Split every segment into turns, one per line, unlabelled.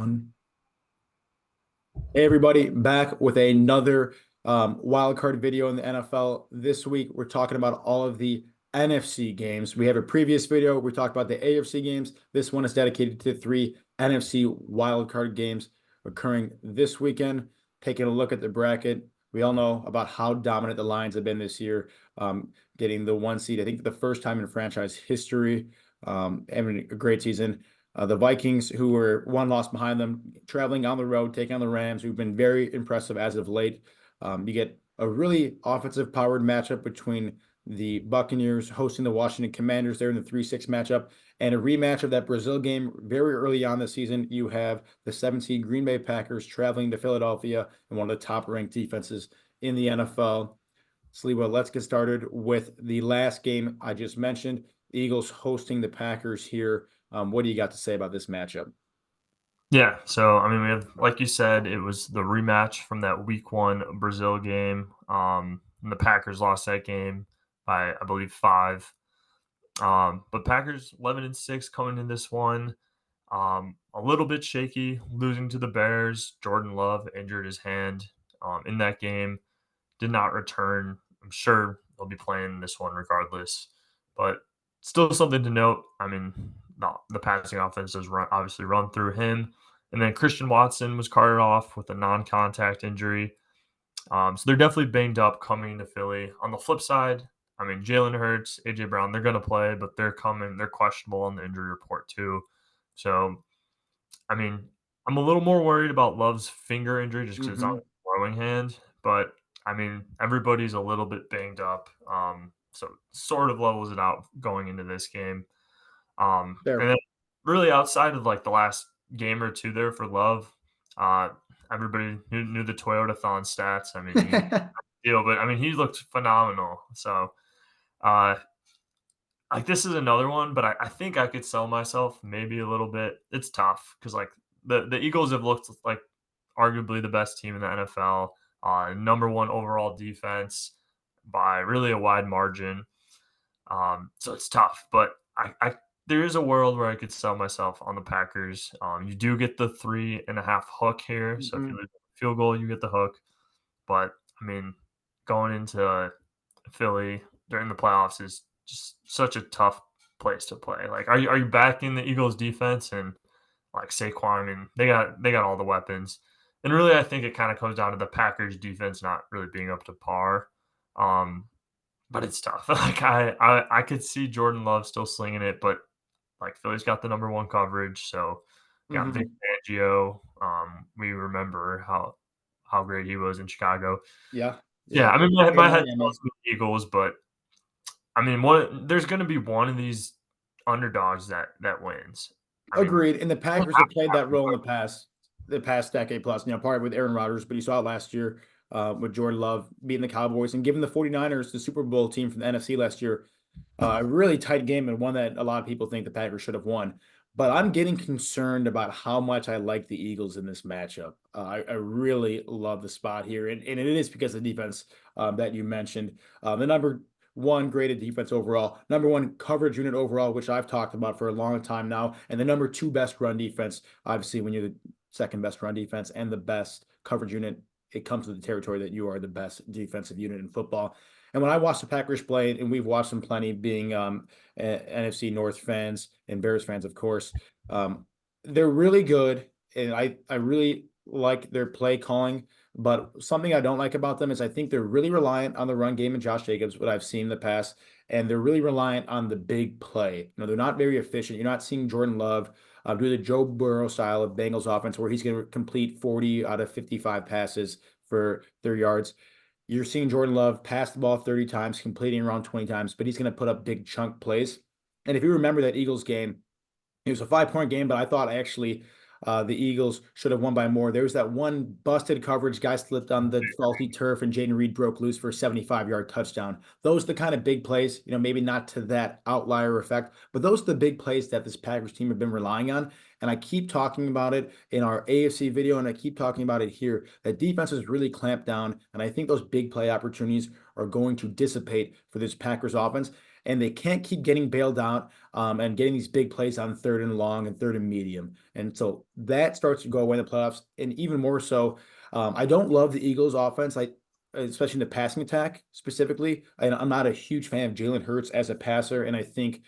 One. Hey everybody, back with another wild card video in the NFL. This week we're talking about all of the NFC games. We have a previous video we talked about the AFC games. This one is dedicated to three NFC wild card games occurring this weekend. Taking a look at the bracket, we all know about how dominant the Lions have been this year, getting the one seed. I think for the first time in franchise history, having a great season. The Vikings, who were one loss behind them, traveling on the road, taking on the Rams, who've been very impressive as of late. You get a really offensive powered matchup between the Buccaneers hosting the Washington Commanders there in the 3-6 matchup, and a rematch of that Brazil game very early on this season. You have the 7 seed Green Bay Packers traveling to Philadelphia and one of the top ranked defenses in the NFL. Sliwa, let's get started with the last game I just mentioned. The Eagles hosting the Packers here. What do you got to say about this matchup?
Yeah, so I mean, we have, like you said, it was the rematch from that Week 1 Brazil game. And the Packers lost that game by, I believe, 5. But Packers 11-6 coming in this one. A little bit shaky, losing to the Bears. Jordan Love injured his hand in that game, did not return. I'm sure they'll be playing this one regardless, but still something to note. I mean, the passing offense does obviously run through him. And then Christian Watson was carted off with a non-contact injury. So they're definitely banged up coming to Philly. On the flip side, I mean, Jalen Hurts, AJ Brown, they're going to play, but they're questionable on the injury report too. So, I mean, I'm a little more worried about Love's finger injury just because it's on
Mm-hmm.
his throwing hand. But I mean, everybody's a little bit banged up. So sort of levels it out going into this game. And
There.
then really outside of like the last game or two there for Love, uh, everybody knew the Toyota-thon stats. I mean, but I mean, he looked phenomenal. So, uh, like this is another one, but I think I could sell myself maybe a little bit. It's tough because like the Eagles have looked like arguably the best team in the NFL, number one overall defense by really a wide margin. So it's tough, but I there is a world where I could sell myself on the Packers. You do get the 3.5 hook here, so if you
Mhm.
lose a field goal, you get the hook. But I mean, going into Philly during the playoffs is just such a tough place to play. Like, are you backing the Eagles defense and like Saquon? I mean, they got all the weapons, and really, I think it kind of comes down to the Packers defense not really being up to par. Um, but it's tough. Like I could see Jordan Love still slinging it, but like Philly's got the number one coverage, so got Vic
Mhm.
Fangio. We remember how great he was in Chicago.
Yeah.
Yeah,
Yeah.
I mean my
In
head tells
Miami.
me Eagles, but I mean there's going to be one of these underdogs that wins. I mean,
Agreed. And the Packers have played that role in the past decade plus, part with Aaron Rodgers, but you saw it last year with Jordan Love beating the Cowboys and giving the 49ers the Super Bowl team from the NFC last year. A really tight game and one that a lot of people think the Packers should have won. But I'm getting concerned about how much I like the Eagles in this matchup. I really love the spot here, and it is because of the defense that you mentioned. The number one graded defense overall, number one coverage unit overall, which I've talked about for a long time now, and the number two best run defense. Obviously, when you're the second best run defense and the best coverage unit, it comes with the territory that you are the best defensive unit in football. And when I watch the Packers play, and we've watched them plenty, being NFC North fans and Bears fans, of course, they're really good, and I really like their play calling. But something I don't like about them is I think they're really reliant on the run game and Josh Jacobs, what I've seen in the past, and they're really reliant on the big play. They're not very efficient. You're not seeing Jordan Love do the Joe Burrow style of Bengals offense where he's going to complete 40 out of 55 passes for 30 yards. You're seeing Jordan Love pass the ball 30 times, completing around 20 times, but he's going to put up big chunk plays. And if you remember that Eagles game, it was a 5 point game, but I thought actually the Eagles should have won by more. There was that one busted coverage, guy slipped on the faulty turf, and Jaden Reed broke loose for a 75-yard touchdown. Those are the kind of big plays, maybe not to that outlier effect, but those are the big plays that this Packers team have been relying on. And I keep talking about it in our AFC video, and I keep talking about it here. That defense is really clamped down, and I think those big play opportunities are going to dissipate for this Packers offense. and they can't keep getting bailed out and getting these big plays on third and long and third and medium. And so that starts to go away in the playoffs. And even more so, I don't love the Eagles offense. Especially in the passing attack specifically. And I'm not a huge fan of Jalen Hurts as a passer. And I think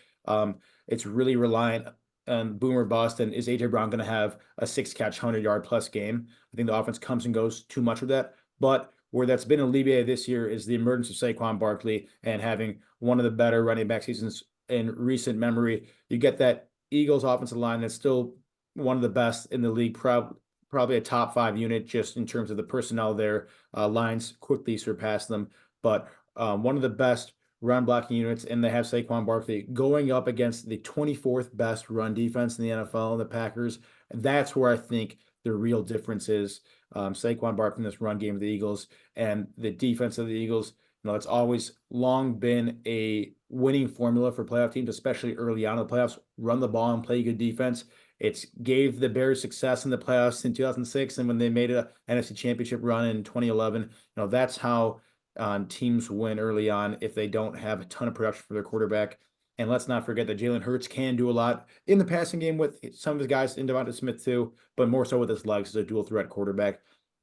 it's really reliant on boomer bust. And is AJ Brown going to have a 6-catch, 100-yard plus game? I think the offense comes and goes too much with that. But where that's been alleviated this year is the emergence of Saquon Barkley and having one of the better running back seasons in recent memory. You get that Eagles offensive line that's still one of the best in the league, probably a top 5 unit just in terms of the personnel there. Lines quickly surpass them, but one of the best run blocking units, and they have Saquon Barkley going up against the 24th best run defense in the NFL, the Packers. That's where I think the real difference is. Saquon Barkley in this run game of the Eagles and the defense of the Eagles. It's always long been a winning formula for playoff teams, especially early on in the playoffs. Run the ball and play good defense. It's gave the Bears success in the playoffs in 2006, and when they made a NFC Championship run in 2011. That's how teams win early on if they don't have a ton of production for their quarterback. And let's not forget that Jalen Hurts can do a lot in the passing game with some of his guys, in Devonta Smith too, but more so with his legs as a dual threat quarterback.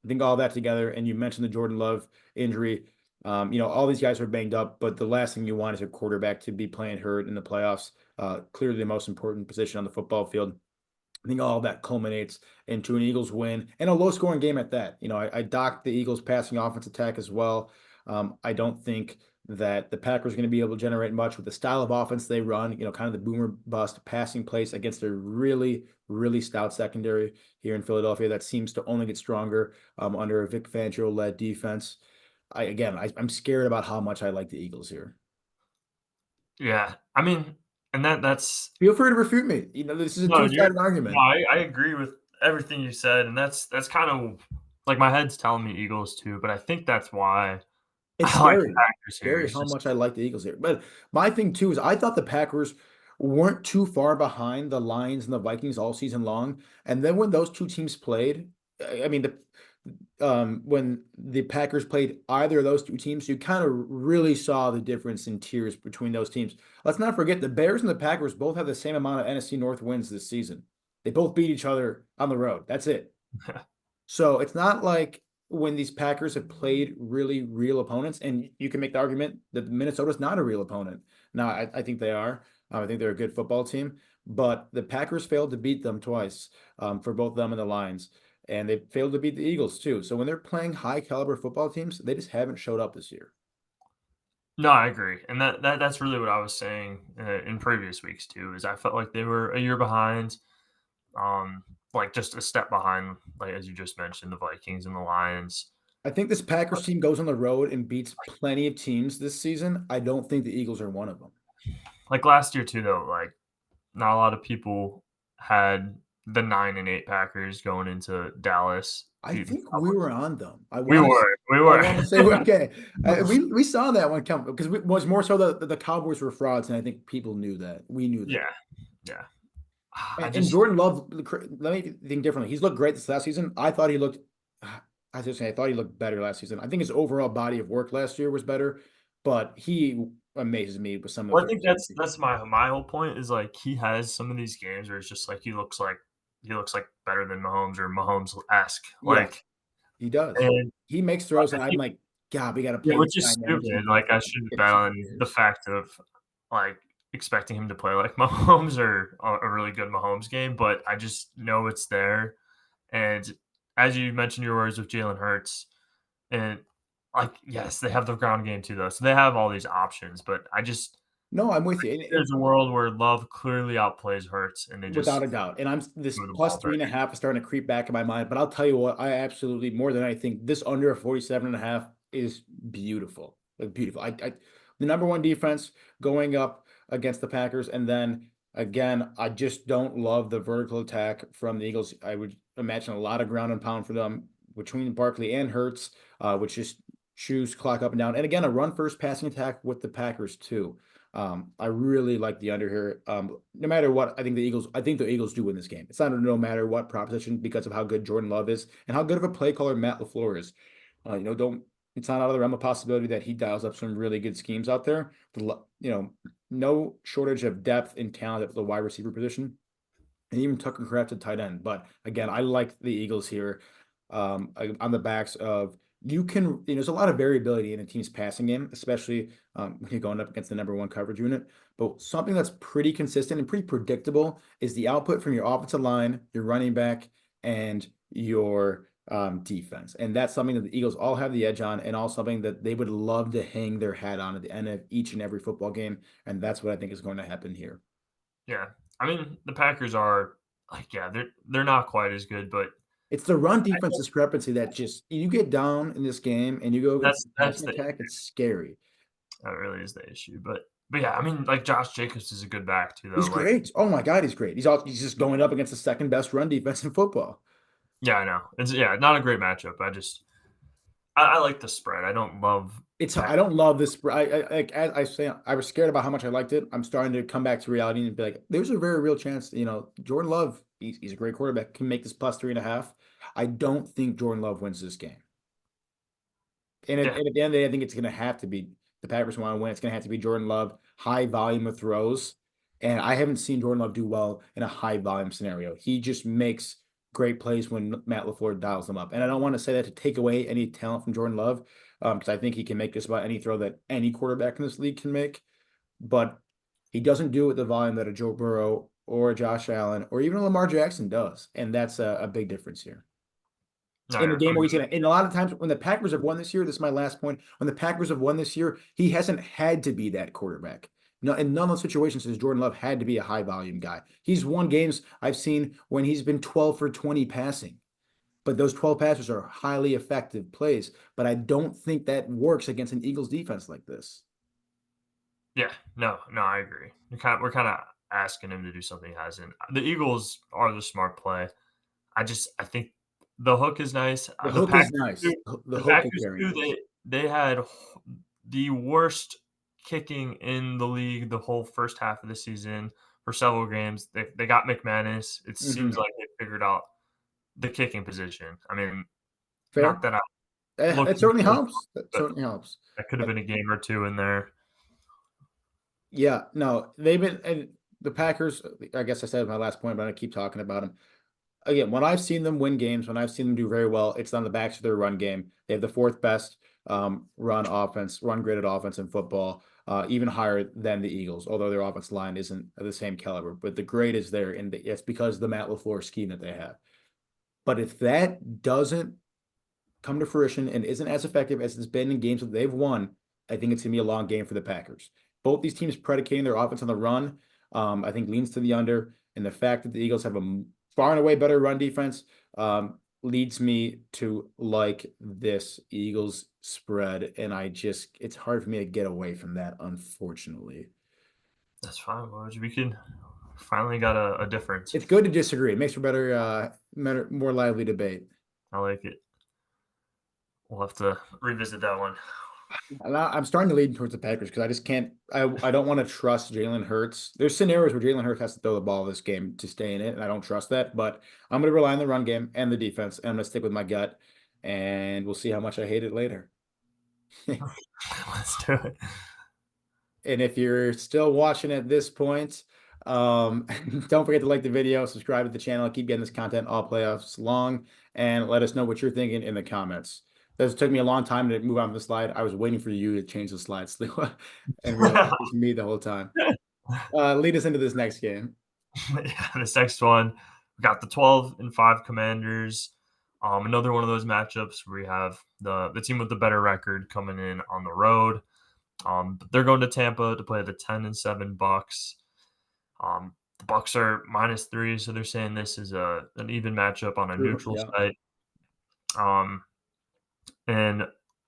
I think all that together, and you mentioned the Jordan Love injury. All these guys are banged up, but the last thing you want is a quarterback to be playing hurt in the playoffs. Clearly the most important position on the football field. I think all of that culminates into an Eagles win and a low scoring game at that. I docked the Eagles passing offense attack as well. I don't think that the Packers are going to be able to generate much with the style of offense they run, kind of the boomer bust passing place against a really, really stout secondary here in Philadelphia that seems to only get stronger under a Vic Fangio-led defense. I'm scared about how much I like the Eagles here.
Yeah, I mean, and that's
Feel free to refute me. This is a
no,
two-sided argument.
I agree with everything you said, and that's kind of like my head's telling me Eagles too, but I think that's why
It's
I like the
scary.
Packers here.
Scary
It's
how
just
much I like the Eagles here. But my thing too is I thought the Packers weren't too far behind the Lions and the Vikings all season long. And then when those two teams played, I mean, when the Packers played either of those two teams, you kind of really saw the difference in tiers between those teams. Let's not forget the Bears and the Packers both have the same amount of NFC North wins this season. They both beat each other on the road. That's it. So it's not like when these Packers have played really real opponents, and you can make the argument that Minnesota's not a real opponent. Now, I think they are. I think they're a good football team, but the Packers failed to beat them twice for both them and the Lions, and they failed to beat the Eagles too. So when they're playing high caliber football teams, they just haven't showed up this year.
no, I agree, and that's really what I was saying in previous weeks too. Is I felt like they were a year behind, like just a step behind, like as you just mentioned, the Vikings and the Lions.
I think this Packers team goes on the road and beats plenty of teams this season. I don't think the Eagles are one of them.
Like last year too, though, like not a lot of people had the 9-8 Packers going into Dallas
I
beating the
think we
Cowboys.
were on them.
We
I
were.
want to say we're okay. We saw that one come because it was more so the Cowboys were frauds, and I think people knew that. We knew that.
Yeah, yeah.
And Jordan Love, let me think differently. He's looked great this last season. I thought he looked, I was saying, I thought he looked better last season. I think his overall body of work last year was better, but he amazes me with some of
Well, I
the
think that's my whole point is like he has some of these games where it's just like he looks like better than Mahomes or Mahomes esque.
Yeah,
Like
he does.
and
He makes throws,
I
and I'm
think
like, God, we got to
yeah,
play this
which is
guy now.
stupid. Like I shouldn't bet
15
on the
years.
fact of like expecting him to play like Mahomes or a really good Mahomes game, but I just know it's there. And as you mentioned your words with Jalen Hurts, and like yes, they have the ground game too though. So they have all these options, but I just
No, I'm with you.
there's a world where Love clearly outplays Hurts and they
Without
just
a doubt. And I'm this
throw the
plus
ball
three and a
dirty.
half is starting to creep back in my mind. But I'll tell you what, I absolutely more than anything, this under a 47.5 is beautiful. Like beautiful. The number one defense going up against the Packers. And then again, I just don't love the vertical attack from the Eagles. I would imagine a lot of ground and pound for them between Barkley and Hurts, which just chews clock up and down. And again, a run first passing attack with the Packers too. I really like the under here. No matter what, I think the Eagles do win this game. It's not a no matter what proposition because of how good Jordan Love is and how good of a play caller Matt LaFleur is. Don't it's not out of the realm of possibility that he dials up some really good schemes out there. No shortage of depth and talent at the wide receiver position, and even Tucker Kraft at tight end. But again, I like the Eagles here, on the backs of there's a lot of variability in a team's passing game, especially when you're going up against the number one coverage unit. But something that's pretty consistent and pretty predictable is the output from your offensive line, your running back, and your defense. And that's something that the Eagles all have the edge on, and all something that they would love to hang their hat on at the end of each and every football game. And that's what I think is going to happen here.
Yeah. I mean, the Packers are like, yeah, they're not quite as good, but
It's the run defense discrepancy that just you get down in this game and you go against the
that's
passing
the
attack, it's scary.
that really is the issue. But yeah, I mean, like Josh Jacobs is a good back too, though.
He's
Like,
great. Oh my God, he's great. He's just going up against the second best run defense in football.
yeah, I know. It's not a great matchup. I like the spread. I don't love
I
Packers.
don't love this. Like as I say, I was scared about how much I liked it. I'm starting to come back to reality and be like, there's a very real chance, Jordan Love, he's a great quarterback, can make this plus 3.5. I don't think Jordan Love wins this game. And
Yeah,
at the end of the day, I think it's going to have to be the Packers want to win. It's going to have to be Jordan Love, high volume of throws. And I haven't seen Jordan Love do well in a high volume scenario. He just makes great plays when Matt LaFleur dials them up. And I don't want to say that to take away any talent from Jordan Love, because I think he can make just about any throw that any quarterback in this league can make. But he doesn't do it with the volume that a Joe Burrow or a Josh Allen or even a Lamar Jackson does. And that's a big difference here
no,
in a
yeah. I
game where
mean,
he's gonna. And a lot of times when the Packers have won this year, this is my last point. When the Packers have won this year, he hasn't had to be that quarterback. No, in none of those situations has Jordan Love had to be a high volume guy. He's won games I've seen when he's been 12 for 20 passing, but those 12 passes are highly effective plays. But I don't think that works against an Eagles defense like this.
yeah, no, I agree. We're kind of asking him to do something he hasn't. The Eagles are the smart play. I think the hook is nice.
The hook is nice.
Too,
The
the
hook is
Packers
very
too.
nice.
They had the worst kicking in the league the whole first half of the season for several games. They got McManus. It seems
Mhm.
like they figured out the kicking position. I mean, not
That
that I look,
it certainly helps. That
but
certainly helps.
that could have been a game or two in there.
Yeah, no, they've been and the Packers. I guess I said my last point, but I keep talking about them again. When I've seen them win games, when I've seen them do very well, it's on the backs of their run game. They have the fourth best run graded offense in football, even higher than the Eagles. Although their offense line isn't of the same caliber, but the grade is there, and it's because of the Matt LaFleur scheme that they have. But if that doesn't come to fruition and isn't as effective as it's been in games that they've won, I think it's gonna be a long game for the Packers. Both these teams predicating their offense on the run, I think leans to the under, and the fact that the Eagles have a far and away better run defense leads me to like this Eagles spread, and it's hard for me to get away from that, unfortunately.
That's fine, Woj. We can finally got a difference.
It's good to disagree. It makes for more lively debate.
I like it. We'll have to revisit that one.
I'm starting to lean towards the Packers because I just can't. I don't want to trust Jalen Hurts. There's scenarios where Jalen Hurts has to throw the ball this game to stay in it, and I don't trust that. But I'm going to rely on the run game and the defense, and I'm going to stick with my gut, and we'll see how much I hate it later.
Let's do it.
And if you're still watching at this point, don't forget to like the video, subscribe to the channel, keep getting this content all playoffs long, and let us know what you're thinking in the comments. This took me a long time to move on to the slide. I was waiting for you to change the slides and realize it was me the whole time. Lead us into this next game.
Yeah, this next one, we got the 12-5 Commanders. Another one of those matchups where we have the team with the better record coming in on the road. They're going to Tampa to play the 10-7 Bucks. The Bucks are -3, so they're saying this is an even matchup on a
True.
neutral
Yeah.
site. And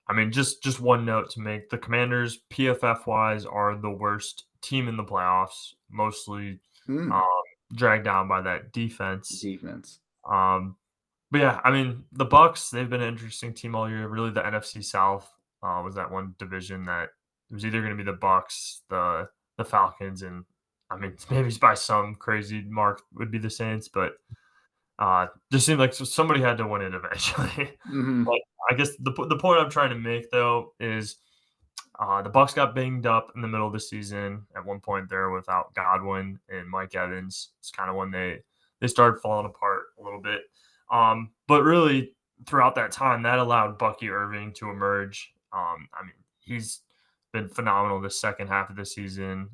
I mean, just one note to make: the Commanders, PFF wise, are the worst team in the playoffs, mostly um,
Mm,
dragged down by that defense.
defense.
Um, but yeah, I mean, the Bucks, they've been an interesting team all year. Really, the NFC South was that one division that it was either going to be the Bucks, the Falcons, and I mean, maybe by some crazy mark would be the Saints, but Just seemed like somebody had to win it eventually.
Hmm.
But I guess the point I'm trying to make though is the Bucks got banged up in the middle of the season at one point there without Godwin and Mike Evans. It's kind of when they started falling apart a little bit. But really throughout that time, that allowed Bucky Irving to emerge. I mean, he's been phenomenal this second half of the season.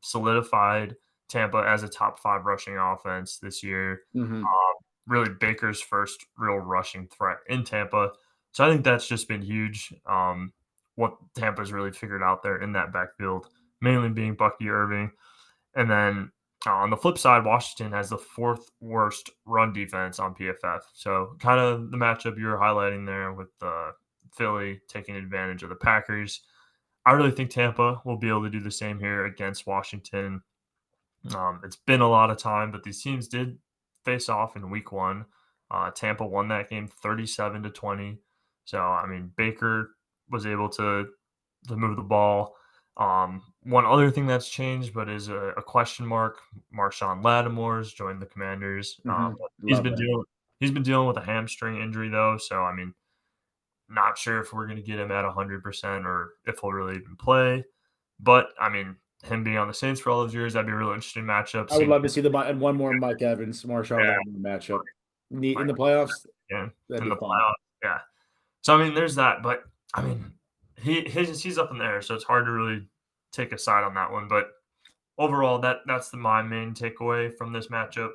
Solidified Tampa as a top 5 rushing offense this year.
Hmm.
Really Baker's first real rushing threat in Tampa. So I think that's just been huge. What Tampa's really figured out there in that backfield, mainly being Bucky Irving. And then on the flip side, Washington has the 4th worst run defense on PFF. So kind of the matchup you were highlighting there with Philly taking advantage of the Packers. I really think Tampa will be able to do the same here against Washington. It's been a lot of time, but these teams did face off in week 1. Tampa won that game 37-20. So, I mean, Baker was able to move the ball. One other thing that's changed, but is a question mark. Marshawn Lattimore's joined the Commanders.
Hmm.
But
Love that.
he's been dealing with a hamstring injury though. So, I mean, not sure if we're going to get him at 100% or if he'll really even play. But I mean, him being on the Saints for all those years, that'd be a real interesting matchup.
I would
Seeing
love to see and one more Mike Evans, Marshawn Lattimore matchup. In the playoffs,
yeah,
that'd
in
be
the
fun.
playoffs. Yeah. So I mean, there's that. But I mean, he's up in the air, so it's hard to really take a side on that one. But overall, that's my main takeaway from this matchup.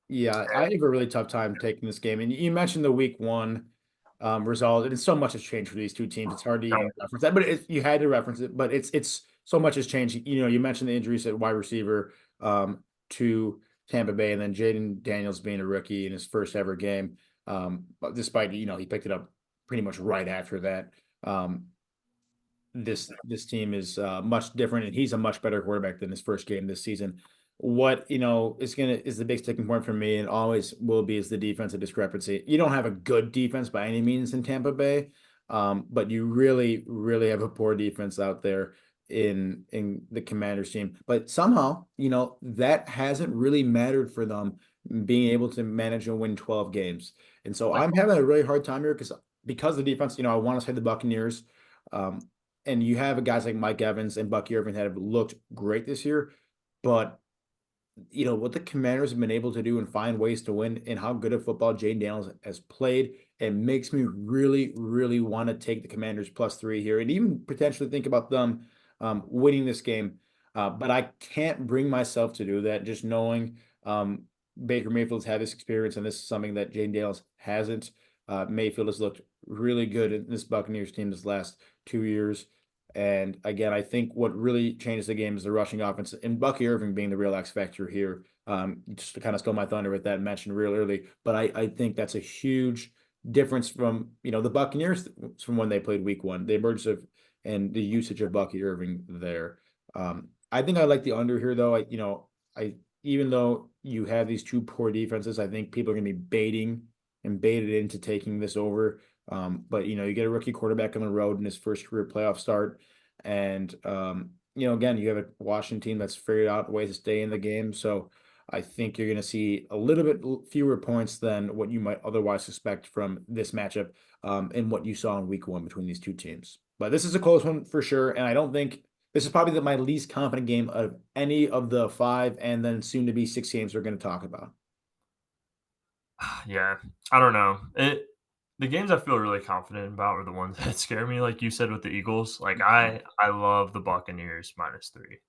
Yeah, I have a really tough time taking this game. And you mentioned the week 1 result, and so much has changed for these two teams. It's hard to even reference that, but you had to reference it. But it's so much has changed. You know, you mentioned the injuries at wide receiver to Tampa Bay, and then Jaden Daniels being a rookie in his first ever game. But despite he picked it up pretty much right after that. Um, this team is much different, and he's a much better quarterback than his first game this season. What is the big sticking point for me, and always will be, is the defensive discrepancy. You don't have a good defense by any means in Tampa Bay, but you really, really have a poor defense out there in the Commanders team. But somehow, that hasn't really mattered for them being able to manage and win 12 games. And so
Like
I'm having a really hard time here because the defense, I want to say the Buccaneers. Um, and you have guys like Mike Evans and Bucky Irving that have looked great this year, but what the Commanders have been able to do and find ways to win, and how good of football Jane Daniels has played, it makes me really, really want to take the Commanders +3 here, and even potentially think about them winning this game. But I can't bring myself to do that, just knowing Baker Mayfield's had this experience, and this is something that Jane Daniels hasn't. Mayfield has looked really good in this Buccaneers team this last 2 years. And again, I think what really changes the game is the rushing offense, and Bucky Irving being the real X factor here. Just to kind of steal my thunder with that mentioned real early, but I think that's a huge difference from the Buccaneers from when they played Week 1. The emergence of and the usage of Bucky Irving there. I think I like the under here though. I even though you have these two poor defenses, I think people are going to be baited into taking this over. But you get a rookie quarterback on the road in his first career playoff start, and again, you have a Washington team that's figured out ways to stay in the game. So I think you're going to see a little bit fewer points than what you might otherwise suspect from this matchup, and what you saw in Week 1 between these two teams. But this is a close one for sure, and I don't think this is probably my least confident game of any of the 5, and then soon to be 6 games we're going to talk about.
yeah, I don't know. The games I feel really confident about are the ones that scare me, like you said with the Eagles. Like I love the Buccaneers -3.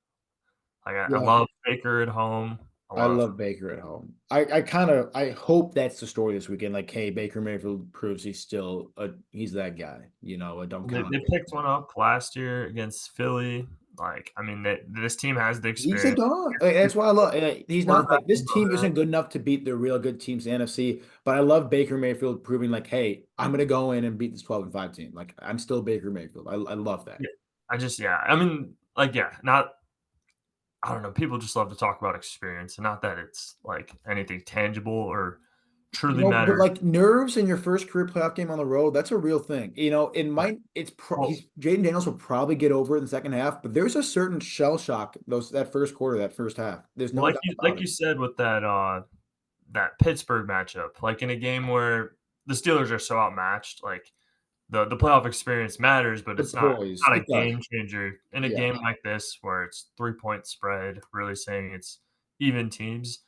Like I
Yeah.
love Baker at home. I
I
love
love Baker at home. I hope that's the story this weekend. Like, hey, Baker Mayfield proves he's that guy. I don't count
they
him.
picked one up last year against Philly. Like I mean, this team has the
He's a
experience.
dog. Like, that's why I love. He's not
Quarterback
like, this
can go
team
there.
isn't good enough to beat the real good teams in the NFC. But I love Baker Mayfield proving like, hey, I'm gonna go in and beat this 12-5 team. Like, I'm still Baker Mayfield. I love that.
Yeah. I mean, like not I don't know. People just love to talk about experience, and not that it's like anything tangible or truly
But
matters.
like nerves in your first career playoff game on the road, that's a real thing.
Right. Well,
He's Jaden Daniels will probably get over it in the second half, but there's a certain shell shock that first quarter, that first half. There's no doubt about
like
it.
you said with that that Pittsburgh matchup, like in a game where the Steelers are so outmatched, like the playoff experience matters, but
The
it's not
poise,
a
it does.
game changer in a
Yeah.
game like this where it's 3-point spread, really saying it's even teams.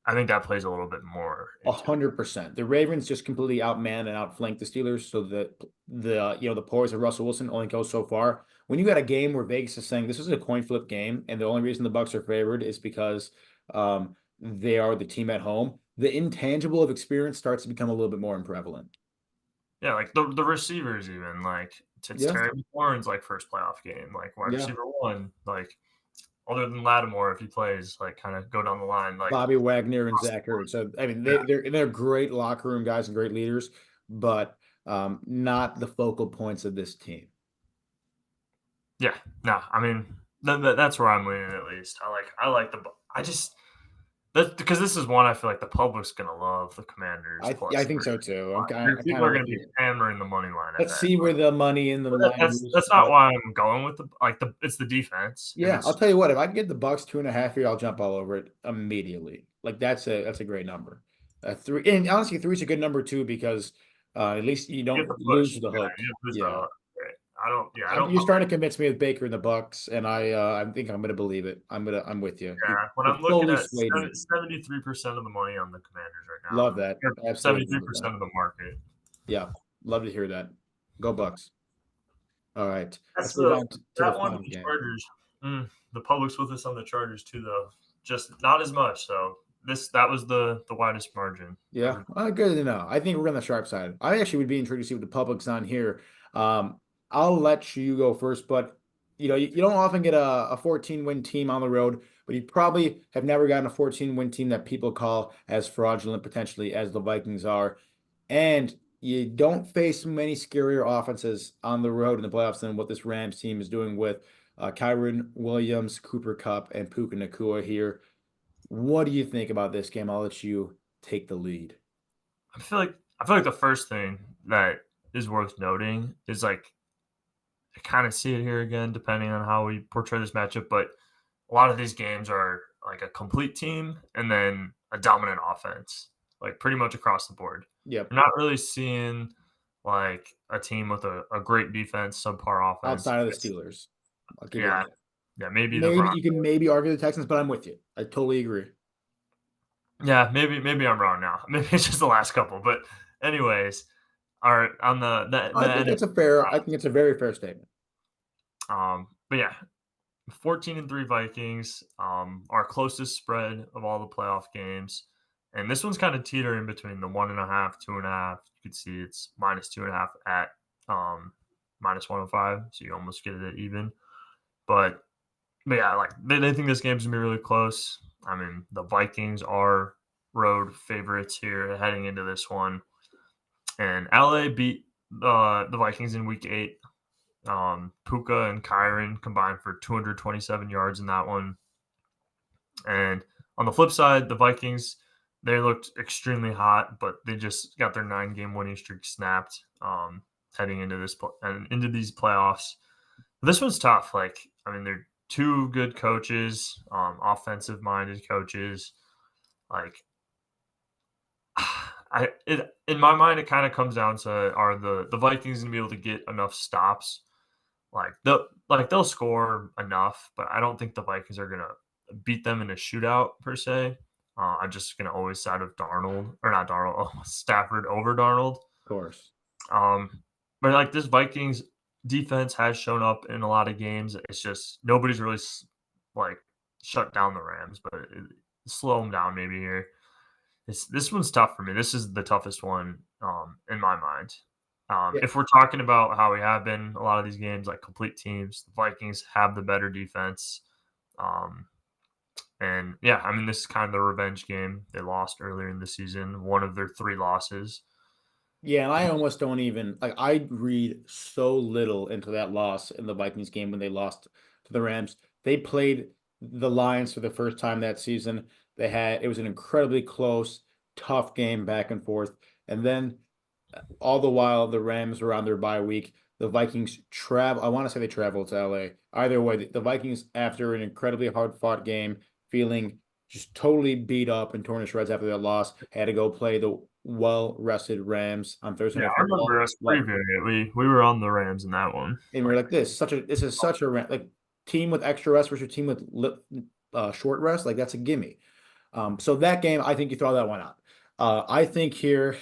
I think that plays a little bit more into it.
100%. The Ravens just completely outmanned and outflanked the Steelers, so the poise of Russell Wilson only goes so far. When you got a game where Vegas is saying this is a coin flip game, and the only reason the Bucks are favored is because they are the team at home, the intangible of experience starts to become a little bit more prevalent.
Yeah, like the receivers even like it's
Yeah,
Terry McLaurin's like first playoff game, like wide
yeah.
receiver one, like other than Lattimore if he plays, like kind of go down the line, like
Bobby Wagner and Zach Ertz. So I mean,
yeah,
they're great locker room guys and great leaders, but not the focal points of this team.
yeah, no, I mean that's where I'm leaning at least. I like I just that because this is one I feel like the public's gonna love the Commanders
I
plus
think
3.
so too. I'm
People
kind
are
of with
gonna be
you.
hammering the money line at
Let's
that.
see where the money in the
But
line moves.
that's not why I'm going with it's the defense. If
Yeah, I'll
it's
tell you what. If I can get the Bucks 2.5 here, I'll jump all over it immediately. Like that's a great number. Three, and honestly, three is a good number too because at least you
you get
don't
the push,
lose the
yeah,
hook.
you lose the
Yeah,
hook, right. I don't
you're
put
starting to convince me with Baker and the Bucks, and I think I'm gonna believe it. I'm with you.
yeah, when
You're
I'm looking
fully
at
swayed me.
73% of the money on the Commanders right now,
Love that.
or
Absolutely love that.
73% of the market.
Yeah, love to hear that. Go Bucks. All right,
That's
let's move
the
on to the
that one,
final
the
game.
Chargers. The public's with us on the Chargers too, though. Just not as much. So that was the widest margin.
Yeah, good to know. I think we're on the sharp side. I actually would be intrigued to see what the public's on here. I'll let you go first, but you don't often get a 14-win team on the road, but you probably have never gotten a 14-win team that people call as fraudulent potentially as the Vikings are. And you don't face many scarier offenses on the road in the playoffs than what this Rams team is doing with Kyron Williams, Cooper Kupp, and Puka Nacua here. What do you think about this game? I'll let you take the lead.
I feel like the first thing that is worth noting is like I kind of see it here again, depending on how we portray this matchup. But a lot of these games are like a complete team and then a dominant offense, like pretty much across the board.
Yep.
You're not really seeing like a team with a great defense, subpar offense.
Outside of the Steelers. I'll give you
Yeah,
that.
yeah, maybe the
Maybe
Broncos.
you can argue the Texans, but I'm with you. I totally agree.
Yeah, maybe I'm wrong now. Maybe it's just the last couple. But anyways, all right, on the
I think it's a very fair statement.
but yeah, 14-3 Vikings, our closest spread of all the playoff games. And this one's kind of teetering between the 1.5, 2.5. You could see it's -2.5 at -105. So you almost get it at even. But yeah, like they think this game's gonna be really close. I mean, the Vikings are road favorites here heading into this one. And LA beat the Vikings in week 8. Puka and Kyron combined for 227 yards in that one. And on the flip side, the Vikings, they looked extremely hot, but they just got their 9-game winning streak snapped heading into into these playoffs. This one's tough. Like, I mean, they're two good coaches, offensive-minded coaches. Like, in my mind, it kind of comes down to are the Vikings gonna be able to get enough stops? They'll score enough, but I don't think the Vikings are gonna beat them in a shootout per se. I'm just gonna always side with Darnold or not Darnold, Stafford over Darnold.
Of course.
Um, but like this Vikings defense has shown up in a lot of games. It's just nobody's really like shut down the Rams, but slow them down maybe here. This one's tough for me. This is the toughest one in my mind.
Yeah.
If we're talking about how we have been a lot of these games, like complete teams, the Vikings have the better defense. Um, and yeah, I mean, this is kind of the revenge game. They lost earlier in the season, one of their 3 losses.
Yeah, and I almost don't even like I read so little into that loss in the Vikings game when they lost to the Rams. They played the Lions for the first time that season. It was an incredibly close, tough game back and forth. And then all the while the Rams were on their bye week. The Vikings travel. I want to say they traveled to LA. Either way, the Vikings, after an incredibly hard fought game, feeling just totally beat up and torn to shreds after that loss. Had to go play the well-rested Rams on Thursday
Yeah,
Night
I
Football.
remember us
Like,
previewing it. We were on the Rams in that one.
and we're
Like,
like, this is such a like team with extra rest versus team with short rest. Like that's a gimme. So that game, I think you throw that one out. I think here,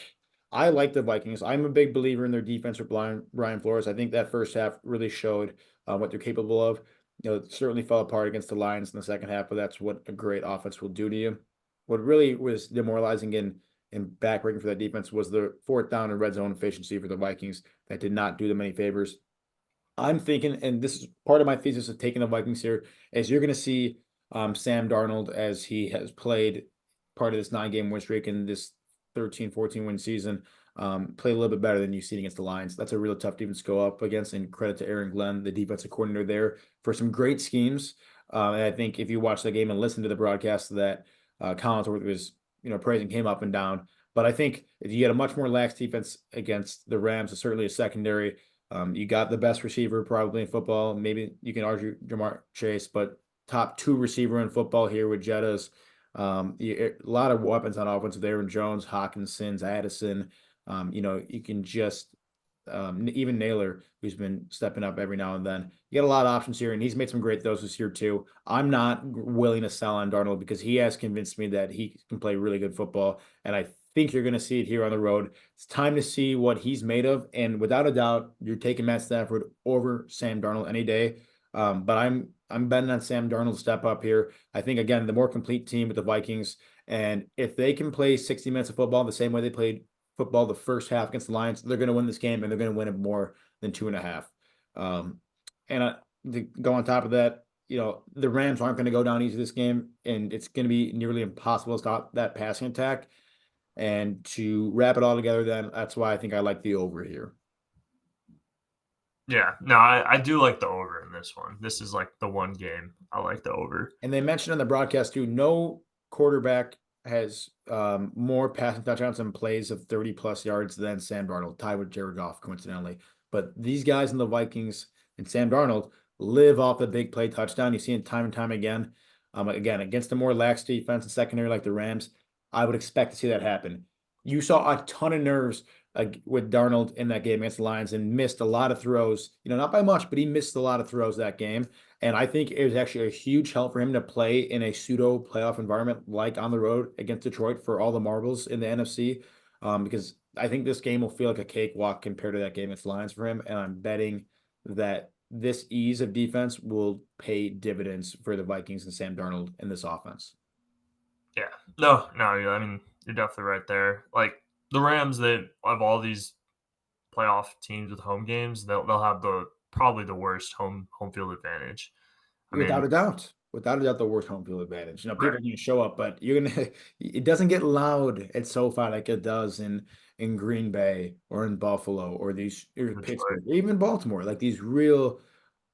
I like the Vikings. I'm a big believer in their defense with Brian Flores. I think that first half really showed what they're capable of. It certainly fell apart against the Lions in the second half, but that's what a great offense will do to you. What really was demoralizing and backbreaking for that defense was the fourth down and red zone efficiency for the Vikings that did not do them any favors. I'm thinking, and this is part of my thesis of taking the Vikings here, is you're going to see Sam Darnold as he has played part of this 9-game win streak in this 13-14 win season, play a little bit better than you've seen against the Lions. That's a real tough defense to go up against, and credit to Aaron Glenn, the defensive coordinator there, for some great schemes. And I think if you watch the game and listen to the broadcast that Collinsworth was, praising him up and down. But I think if you get a much more lax defense against the Rams, it's certainly a secondary. You got the best receiver probably in football. Maybe you can argue Jamar Chase, but top 2 receiver in football here with Jettas. A lot of weapons on offense with Aaron Jones, Hawkinson's, Addison. You can just even Naylor, who's been stepping up every now and then. You got a lot of options here, and he's made some great throws this year too. I'm not willing to sell on Darnold because he has convinced me that he can play really good football, and I think you're going to see it here on the road. It's time to see what he's made of, and without a doubt, you're taking Matt Stafford over Sam Darnold any day. But I'm betting on Sam Darnold to step up here. I think again the more complete team with the Vikings, and if they can play 60 minutes of football the same way they played football the first half against the Lions, they're going to win this game, and they're going to win it more than 2.5. And to go on top of that, the Rams aren't going to go down easy this game, and it's going to be nearly impossible to stop that passing attack. And to wrap it all together, then that's why I think I like the over here.
yeah, no, I do like the over in this one. This is like the one game I like the over.
And they mentioned on the broadcast too, no quarterback has more passing touchdowns and plays of 30 plus yards than Sam Darnold, tied with Jared Goff, coincidentally. But these guys in the Vikings and Sam Darnold live off the big play touchdown. You see it time and time again. Again, against a more lax defense and secondary like the Rams, I would expect to see that happen. You saw a ton of nerves with Darnold in that game against the Lions and missed a lot of throws. Not by much, but he missed a lot of throws that game. And I think it was actually a huge help for him to play in a pseudo playoff environment like on the road against Detroit for all the marbles in the NFC. Because I think this game will feel like a cakewalk compared to that game against the Lions for him. And I'm betting that this ease of defense will pay dividends for the Vikings and Sam Darnold in this offense.
Yeah, no, I mean you're definitely right there. Like the Rams, they of all these playoff teams with home games, they'll have the probably the worst home field advantage. I
Without
mean,
a doubt. Without a doubt, the worst home field advantage. People
right,
are going to show up, but you're going to, it doesn't get loud at SoFi like it does in Green Bay or in Buffalo or
Detroit.
Pittsburgh, or even Baltimore, like these real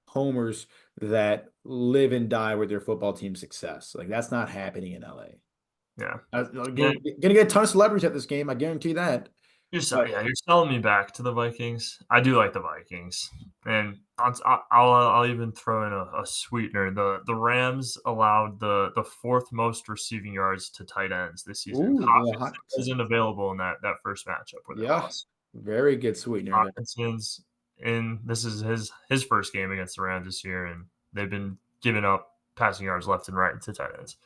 homers that live and die with their football team's success. Like that's not happening in LA.
Yeah,
You're
yeah.
going to get a ton of celebrities at this game. I guarantee that. But
You're selling me back to the Vikings. I do like the Vikings, and I'll even throw in a sweetener. The Rams allowed the fourth most receiving yards to tight ends this season.
ooh, little
Hawkinson
Hawkinson.
isn't available in that first matchup where they
Yeah,
lost.
very good sweetener there.
Hawkinson's in this is his first game against the Rams this year, and they've been giving up passing yards left and right to tight ends.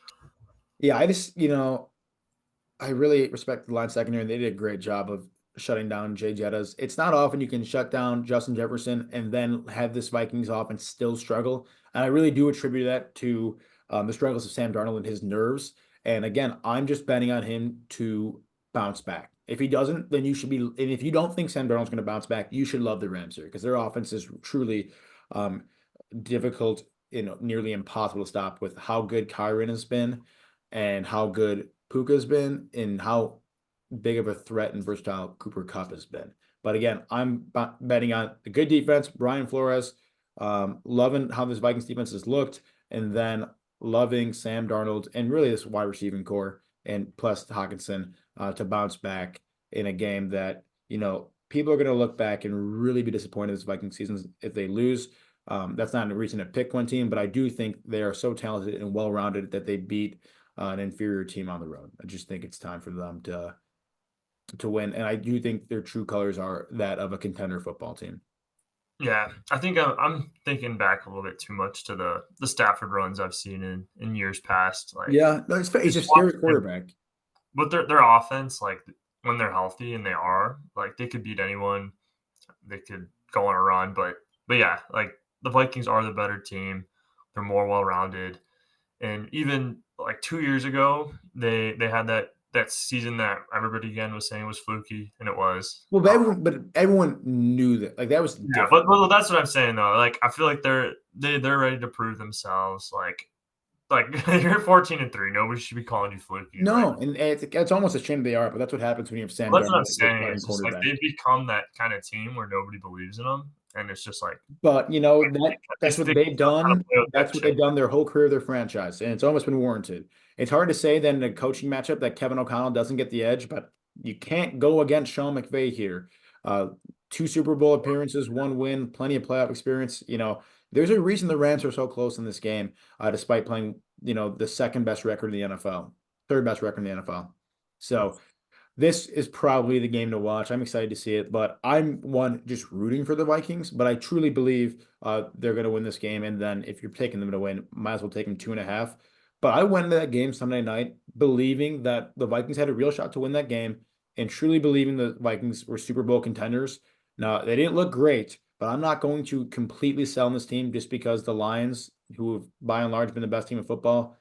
Yeah, I really respect the line secondary, and they did a great job of shutting down Jay Jettas. It's not often you can shut down Justin Jefferson and then have this Vikings offense still struggle. And I really do attribute that to the struggles of Sam Darnold and his nerves. And again, I'm just betting on him to bounce back. If he doesn't, then you should be. And if you don't think Sam Darnold's going to bounce back, you should love the Rams here because their offense is truly um, difficult, nearly impossible to stop with how good Kyron has been and how good Puka's been and how big of a threat and versatile Cooper Kupp has been. But again, I'm betting on the good defense, Brian Flores, loving how this Vikings defense has looked, and then loving Sam Darnold and really this wide receiving core and plus Hawkinson to bounce back in a game that, people are going to look back and really be disappointed this Viking season if they lose. That's not a reason to pick one team, but I do think they are so talented and well-rounded that they beat an inferior team on the road. I just think it's time for them to win, and I do think their true colors are that of a contender football team.
Yeah, I think I'm thinking back a little bit too much to the Stafford runs I've seen in years past. Like,
Yeah, no, he's a
just
scary
watching him,
quarterback.
but their offense, like when they're healthy, and they are, like they could beat anyone. They could go on a run, but yeah, like the Vikings are the better team. They're more well rounded, and even like 2 years ago, they had that season that everybody again was saying was fluky, and it was.
Well, but everyone knew that. Like that was
Yeah,
different.
but that's what I'm saying though. Like I feel like they're ready to prove themselves. Like you're 14-3. Nobody should be calling you fluky. Like
No, and it's almost a shame they are, but that's what happens when you have Sam
well, that's what I'm
Darnold as your
saying.
starting
It's just like
quarterback.
they've become that kind of team where nobody believes in them, and it's just like
But that's what
they
they've
still kind of
done.
play with
That's
that
what
chip.
they've done their whole career, their franchise, and it's almost been warranted. It's hard to say that in a coaching matchup that Kevin O'Connell doesn't get the edge, but you can't go against Sean McVay here. Uh, two Super Bowl appearances, one win, plenty of playoff experience. There's a reason the Rams are so close in this game, despite playing, the second best record in the NFL, third best record in the NFL. So this is probably the game to watch. I'm excited to see it, but I'm one just rooting for the Vikings. But I truly believe they're going to win this game. And then if you're taking them to win, might as well take them 2.5. But I went into that game Sunday night believing that the Vikings had a real shot to win that game, and truly believing the Vikings were Super Bowl contenders. Now they didn't look great, but I'm not going to completely sell on this team just because the Lions, who have by and large been the best team in football,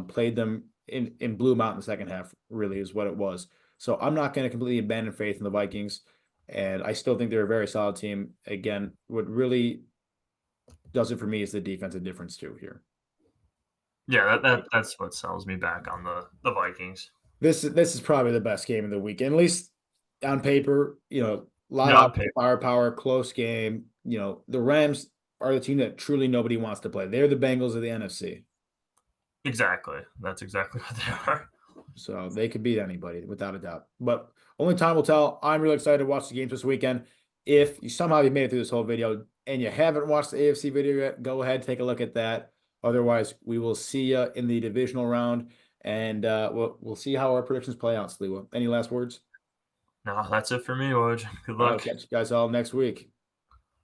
played them in blew them out in the second half. Really is what it was. So I'm not going to completely abandon faith in the Vikings, and I still think they're a very solid team. Again, what really does it for me is the defensive difference too here.
Yeah, that's what sells me back on the Vikings.
This is probably the best game of the weekend, at least on paper. A lot
Yeah,
of
on paper.
firepower, close game. The Rams are the team that truly nobody wants to play. They're the Bengals of the NFC.
Exactly. That's exactly what they are.
So they could beat anybody without a doubt. But only time will tell. I'm really excited to watch the games this weekend. If you somehow you made it through this whole video and you haven't watched the AFC video yet, go ahead, take a look at that. Otherwise, we will see you in the divisional round, and we'll see how our predictions play out, Sliwa. Any last words?
No, that's it for me, Woj. Good
I'll
luck.
catch you guys all next week.